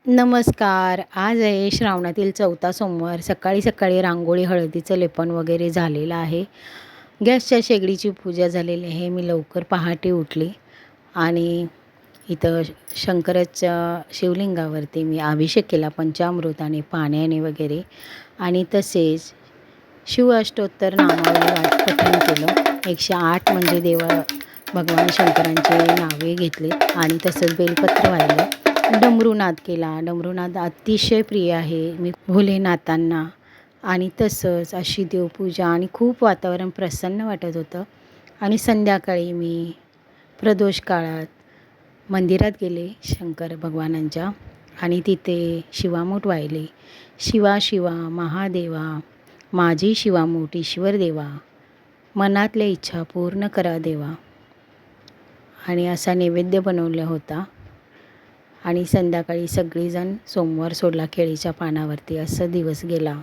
नमस्कार. आज आहे श्रावणातील चौथा सोमवार. सकाळी सकाळी रांगोळी, हळदीचं लेपन वगैरे झालेलं आहे. गॅसच्या शेगडीची पूजा झालेली आहे. मी लवकर पहाटे उठली आणि इथं शंकराच्या शिवलिंगावरती मी अभिषेक केला पंचामृताने, पाण्याने वगैरे आणि तसेच शिवाष्टोत्तर नामावली पठण केलं. 108 म्हणजे भगवान शंकरांचे नावे घेतले आणि तसंच बेलपत्र वाहिलं. डमरूनाद केला. डमरूनाद अतिशय प्रिय आहे मी भोलेनाथांना. आणि तसंच अशी देवपूजा आणि खूप वातावरण प्रसन्न वाटत होतं. आणि संध्याकाळी मी प्रदोष काळात मंदिरात गेले शंकर भगवानांच्या आणि तिथे शिवामूठ वाहिले. शिवा शिवा महादेवा, माझी शिवामूठ ईश्वर देवा, मनातल्या इच्छा पूर्ण करा देवा. आणि असा नैवेद्य बनवला होता. आणि संध्याकाळी सगळीजण सोमवार सोडला केळीच्या पानावरती. असा दिवस गेला.